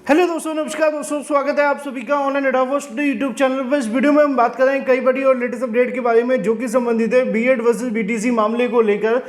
Hello दोस्तों, नमस्कार दोस्तों, स्वागत है आप सभी का ऑनलाइन एडावो स्टडी यूट्यूब चैनल पर। इस वीडियो में हम बात करेंगे कई बड़ी और लेटेस्ट अपडेट के बारे में जो कि संबंधित है बीएड वर्सेस बीटीसी मामले को लेकर।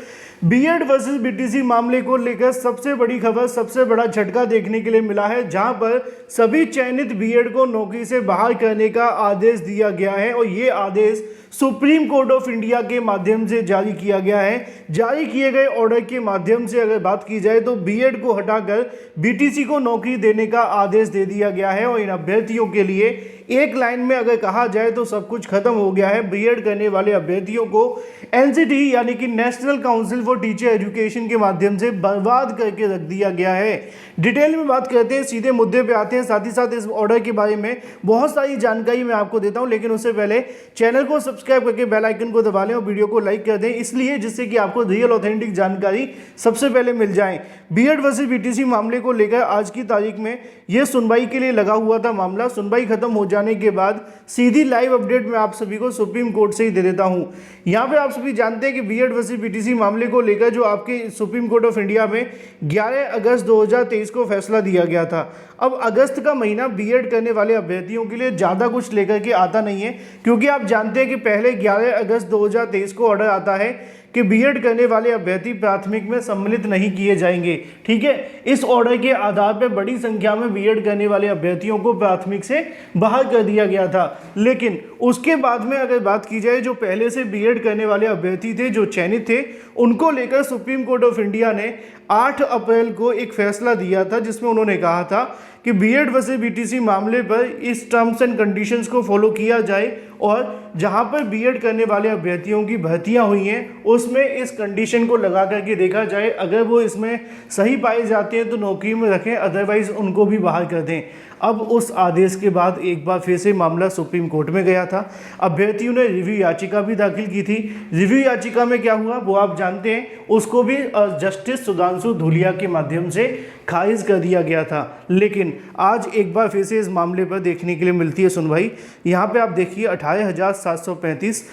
बीएड वर्सेस बीटीसी मामले को लेकर सबसे बड़ी खबर, सबसे बड़ा झटका देखने के लिए मिला है, जहां पर सभी चयनित बीएड को नौकरी से बाहर करने का आदेश दिया गया है और ये आदेश सुप्रीम कोर्ट ऑफ इंडिया के माध्यम से जारी किया गया है। जारी किए गए ऑर्डर के माध्यम से अगर बात की जाए तो बीएड को हटाकर बीटीसी को नौकरी देने का आदेश दे दिया गया है और इन अभ्यर्थियों के लिए एक लाइन में अगर कहा जाए तो सब कुछ खत्म हो गया है। बीएड करने वाले अभ्यर्थियों को एनसीटी यानी कि national council for teacher education के माध्यम से बर्बाद करके रख दिया गया है। डिटेल में बात करते हैं, सीधे मुद्दे पे आते हैं, साथ ही साथ इस ऑर्डर के बारे में बहुत सारी जानकारी मैं आपको देता हूं, लेकिन उससे पहले चैनल को सब्सक्राइब करके बेल आइकन को दबा लें और वीडियो को लाइक कर दें, इसलिए जिससे कि आपको रियल ऑथेंटिक जानकारी सबसे पहले मिल जाए। बीएड वर्सेस बीटीसी मामले को लेकर आज की तारीख में यह सुनवाई के लिए लगा हुआ था मामला। सुनवाई खत्म हो जाने के बाद सीधी लाइव अपडेट मैं आप सभी को सुप्रीम कोर्ट से ही दे देता हूं। यहां पे आप सभी जानते हैं कि बीएड वर्सेस बीटीसी मामले को लेकर जो आपके सुप्रीम कोर्ट ऑफ इंडिया में 11 अगस्त 2023 को फैसला दिया गया था। अब अगस्त का महीना बीएड करने वाले अभ्यर्थियों के लिए ज़्यादा कुछ लेकर के आता नहीं है, क्योंकि आप जानते हैं कि पहले 11 अगस्त 2023 को ऑर्डर आता है कि बीएड करने वाले अभ्यर्थी प्राथमिक में सम्मिलित नहीं किए जाएंगे। ठीक है, इस ऑर्डर के आधार पर बड़ी संख्या में बीएड करने वाले अभ्यर्थियों को प्राथमिक से बाहर कर दिया गया था। लेकिन उसके बाद में अगर बात की जाए, जो पहले से बीएड करने वाले अभ्यर्थी थे, जो चयनित थे, उनको लेकर सुप्रीम कोर्ट ऑफ इंडिया ने 8 अप्रैल को एक फैसला दिया था, जिसमें उन्होंने कहा था कि बीएड वर्सेस बीटीसी मामले पर इस टर्म्स एंड कंडीशंस को फॉलो किया जाए और जहां पर बीएड करने वाले अभ्यर्थियों की भर्तियां हुई हैं उसमें इस कंडीशन को लगा करके देखा जाए, अगर वो इसमें सही पाए जाते हैं तो नौकरी में रखें, अदरवाइज उनको भी बाहर कर दें। अब उस आदेश के बाद एक बार फिर से मामला सुप्रीम कोर्ट में गया था। अभ्यर्थियों ने रिव्यू याचिका भी दाखिल की थी। रिव्यू याचिका में क्या हुआ वो आप जानते हैं, उसको भी जस्टिस सुधांशु धूलिया के माध्यम से खारिज कर दिया गया था। लेकिन आज एक बार फिर से इस मामले पर देखने के लिए मिलती है सुनवाई। यहाँ पे आप देखिए 18,735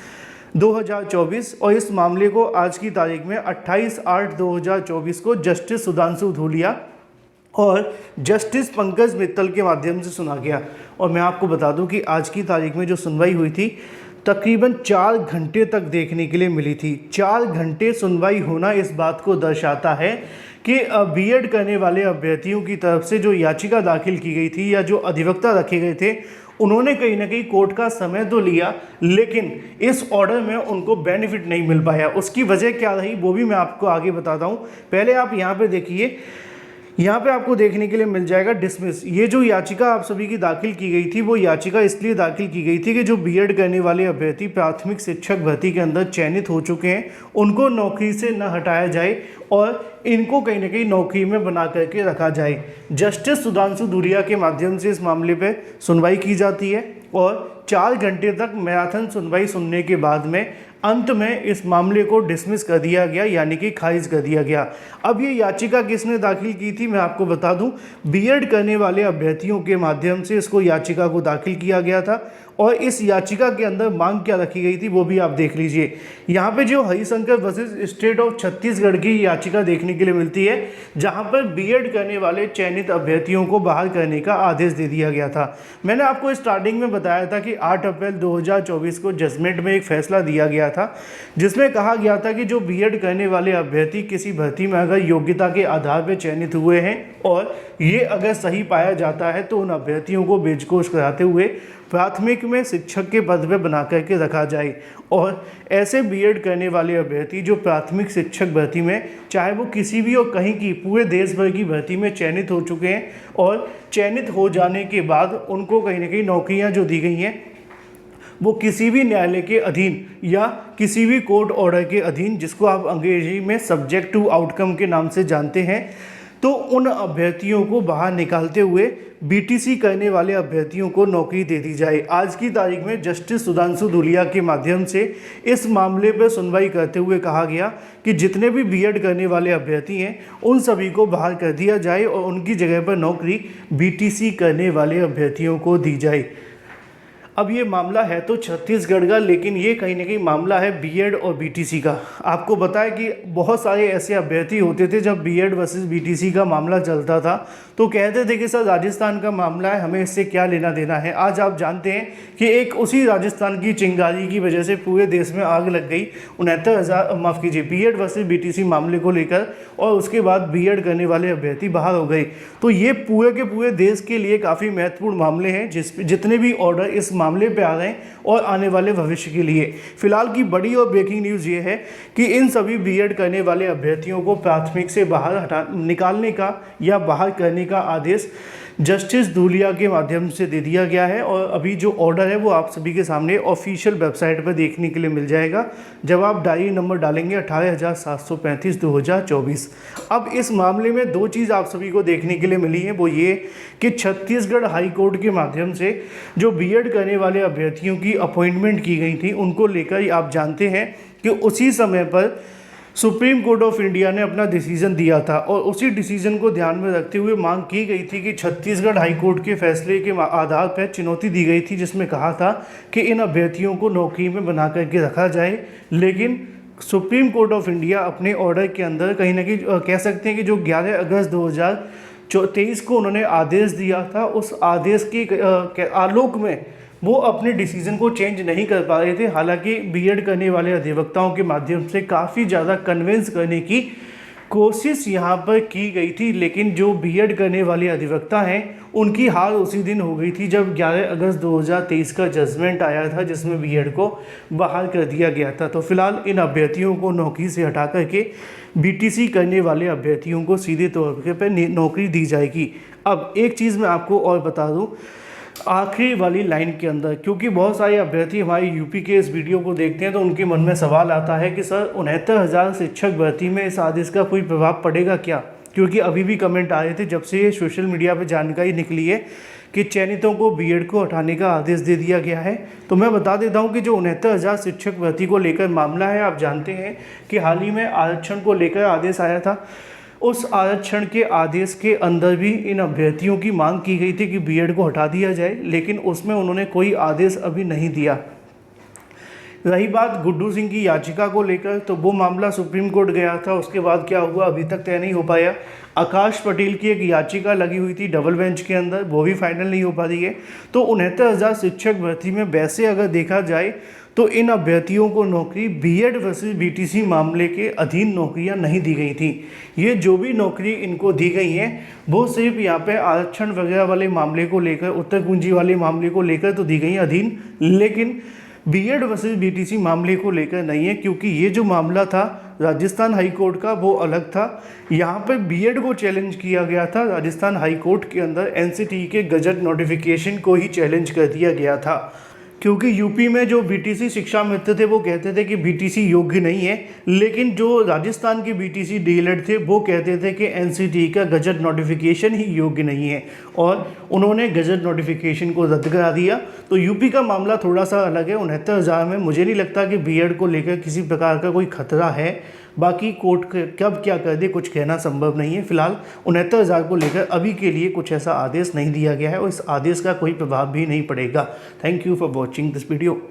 2024 और इस मामले को आज की तारीख में 28/8/2024 को जस्टिस सुधांशु धूलिया और जस्टिस पंकज मित्तल के माध्यम से सुना गया। और मैं आपको बता दूं कि आज की तारीख में जो सुनवाई हुई थी तकरीबन 4 घंटे तक देखने के लिए मिली थी। 4 घंटे सुनवाई होना इस बात को दर्शाता है कि बीएड करने वाले अभ्यर्थियों की तरफ से जो याचिका दाखिल की गई थी या जो अधिवक्ता रखे गए थे, उन्होंने कहीं ना कहीं कोर्ट का समय तो लिया, लेकिन इस ऑर्डर में उनको बेनिफिट नहीं मिल पाया। उसकी वजह क्या रही वो भी मैं आपको आगे बताता हूँ। पहले आप यहाँ पे देखिए, यहाँ पे आपको देखने के लिए मिल जाएगा डिसमिस। ये जो याचिका आप सभी की दाखिल की गई थी वो याचिका इसलिए दाखिल की गई थी कि जो बीएड करने वाले अभ्यर्थी प्राथमिक शिक्षक भर्ती के अंदर चयनित हो चुके हैं उनको नौकरी से न हटाया जाए और इनको कहीं ना कहीं नौकरी में बना करके रखा जाए। जस्टिस सुधांशु धूलिया के माध्यम से इस मामले पर सुनवाई की जाती है और 4 घंटे तक मैराथन सुनवाई सुनने के बाद में अंत में इस मामले को डिसमिस कर दिया गया, यानी कि खारिज कर दिया गया। अब ये याचिका किसने दाखिल की थी मैं आपको बता दूं, बीएड करने वाले अभ्यर्थियों के माध्यम से इसको याचिका को दाखिल किया गया था और इस याचिका के अंदर मांग क्या रखी गई थी वो भी आप देख लीजिए। यहाँ पे जो Harishankar versus state of Chhattisgarh की याचिका देखने के लिए मिलती है, जहाँ पर बीएड करने वाले चयनित अभ्यर्थियों को बाहर करने का आदेश दे दिया गया था। मैंने आपको स्टार्टिंग में बताया था कि 8 अप्रैल 2024 को जजमेंट में एक फैसला दिया गया था, जिसमें कहा गया था कि जो बीएड करने वाले अभ्यर्थी किसी भर्ती में अगर योग्यता के आधार पर चयनित हुए हैं और ये अगर सही पाया जाता है तो उन अभ्यर्थियों को बेजकोश कराते हुए प्राथमिक में शिक्षक के पद पर बना करके रखा जाए। और ऐसे बीएड करने वाले अभ्यर्थी जो प्राथमिक शिक्षक भर्ती में, चाहे वो किसी भी और कहीं की, पूरे देश भर की भर्ती में चयनित हो चुके हैं और चयनित हो जाने के बाद उनको कहीं ना कहीं नौकरियां जो दी गई हैं वो किसी भी न्यायालय के अधीन या किसी भी कोर्ट ऑर्डर के अधीन, जिसको आप अंग्रेजी में सब्जेक्ट टू आउटकम के नाम से जानते हैं, तो उन अभ्यर्थियों को बाहर निकालते हुए बीटीसी करने वाले अभ्यर्थियों को नौकरी दे दी जाए। आज की तारीख में जस्टिस सुधांशु धूलिया के माध्यम से इस मामले पर सुनवाई करते हुए कहा गया कि जितने भी बीएड करने वाले अभ्यर्थी हैं उन सभी को बाहर कर दिया जाए और उनकी जगह पर नौकरी बीटीसी करने वाले अभ्यर्थियों को दी जाए। अब ये मामला है तो छत्तीसगढ़ का, लेकिन ये कहीं ना कहीं मामला है बीएड और बीटीसी का। आपको बताया कि बहुत सारे ऐसे अभ्यर्थी होते थे जब बीएड वर्सेस बीटीसी का मामला चलता था तो कहते थे कि सर राजस्थान का मामला है, हमें इससे क्या लेना देना है। आज आप जानते हैं कि एक उसी राजस्थान की चिंगारी की वजह से पूरे देश में आग लग गई। 69,000 माफ़ कीजिए बीएड वर्सेस बीटीसी मामले को लेकर, और उसके बाद बीएड करने वाले अभ्यर्थी बाहर हो गए। तो ये पूरे के पूरे देश के लिए काफ़ी महत्वपूर्ण मामले हैं, जितने भी ऑर्डर इस मामले पे आ रहे हैं और आने वाले भविष्य के लिए। फिलहाल की बड़ी और ब्रेकिंग न्यूज़ ये है कि इन सभी बीएड करने वाले अभ्यर्थियों को प्राथमिक से बाहर निकालने का या बाहर करने का आदेश जस्टिस धूलिया के माध्यम से दे दिया गया है। और अभी जो ऑर्डर है वो आप सभी के सामने ऑफिशियल वेबसाइट पर देखने के लिए मिल जाएगा जब आप डायरी नंबर डालेंगे 18,735/2024। अब इस मामले में दो चीज़ आप सभी को देखने के लिए मिली है, वो ये कि छत्तीसगढ़ हाई कोर्ट के माध्यम से जो बीएड करने वाले अभ्यर्थियों की अपॉइंटमेंट की गई थी उनको लेकर आप जानते हैं कि उसी समय पर सुप्रीम कोर्ट ऑफ इंडिया ने अपना डिसीजन दिया था, और उसी डिसीजन को ध्यान में रखते हुए मांग की गई थी कि छत्तीसगढ़ हाई कोर्ट के फैसले के आधार पर चुनौती दी गई थी, जिसमें कहा था कि इन अभ्यर्थियों को नौकरी में बना करके रखा जाए। लेकिन सुप्रीम कोर्ट ऑफ इंडिया अपने ऑर्डर के अंदर कहीं ना कहीं कह सकते हैं कि जो 11 अगस्त 2023 को उन्होंने आदेश दिया था, उस आदेश के आलोक में वो अपने डिसीजन को चेंज नहीं कर पा रहे थे। हालांकि बीएड करने वाले अधिवक्ताओं के माध्यम से काफ़ी ज़्यादा कन्विंस करने की कोशिश यहाँ पर की गई थी, लेकिन जो बीएड करने वाले अधिवक्ता हैं उनकी हार उसी दिन हो गई थी जब 11 अगस्त 2023 का जजमेंट आया था, जिसमें बीएड को बाहर कर दिया गया था। तो फिलहाल इन अभ्यर्थियों को नौकरी से हटा करके बीटीसी करने वाले अभ्यर्थियों को सीधे तौर पर नौकरी दी जाएगी। अब एक चीज़ मैं आपको और बता दूँ आखिरी वाली लाइन के अंदर, क्योंकि बहुत सारे अभ्यर्थी हमारे यूपी के इस वीडियो को देखते हैं तो उनके मन में सवाल आता है कि सर 69,000 शिक्षक भर्ती में इस आदेश का कोई प्रभाव पड़ेगा क्या? क्योंकि अभी भी कमेंट आ रहे थे जब से ये सोशल मीडिया पे जानकारी निकली है कि चयनितों को बीएड को हटाने का आदेश दे दिया गया है। तो मैं बता देता हूं कि जो 69,000 शिक्षक भर्ती को लेकर मामला है, आप जानते हैं कि हाल ही में आरक्षण को लेकर आदेश आया था। उस आरक्षण के आदेश के अंदर भी इन अभ्यर्थियों की मांग की गई थी कि बीएड को हटा दिया जाए, लेकिन उसमें उन्होंने कोई आदेश अभी नहीं दिया। रही बात गुड्डू सिंह की याचिका को लेकर, तो वो मामला सुप्रीम कोर्ट गया था, उसके बाद क्या हुआ अभी तक तय नहीं हो पाया। आकाश पटेल की एक याचिका लगी हुई थी डबल बेंच के अंदर, वो भी फाइनल नहीं हो पा रही है। तो 69,000 शिक्षक भर्ती में वैसे अगर देखा जाए तो इन अभ्यर्थियों को नौकरी बीएड वर्सेस बीटीसी मामले के अधीन नौकरियां नहीं दी गई थी। ये जो भी नौकरी इनको दी गई हैं वो सिर्फ यहाँ पे आरक्षण वगैरह वाले मामले को लेकर, उत्तर कुंजी वाले मामले को लेकर तो दी गई अधीन, लेकिन बीएड वर्सेस बीटीसी मामले को लेकर नहीं है, क्योंकि ये जो मामला था राजस्थान हाई कोर्ट का वो अलग था। यहाँ पर बीएड को चैलेंज किया गया था, राजस्थान हाई कोर्ट के अंदर एनसीटी के गजट नोटिफिकेशन को ही चैलेंज कर दिया गया था। क्योंकि यूपी में जो बीटीसी शिक्षा मित्र थे वो कहते थे कि बीटीसी योग्य नहीं है, लेकिन जो राजस्थान के बीटीसी डीएलएड थे वो कहते थे कि एनसीटी का गजट नोटिफिकेशन ही योग्य नहीं है, और उन्होंने गजट नोटिफिकेशन को रद्द करा दिया। तो यूपी का मामला थोड़ा सा अलग है। 69,000 में मुझे नहीं लगता कि बीएड को लेकर किसी प्रकार का कोई खतरा है। बाकी कोर्ट कब क्या कर दे कुछ कहना संभव नहीं है। फिलहाल 69,000 को लेकर अभी के लिए कुछ ऐसा आदेश नहीं दिया गया है और इस आदेश का कोई प्रभाव भी नहीं पड़ेगा। Thank you for watching this video.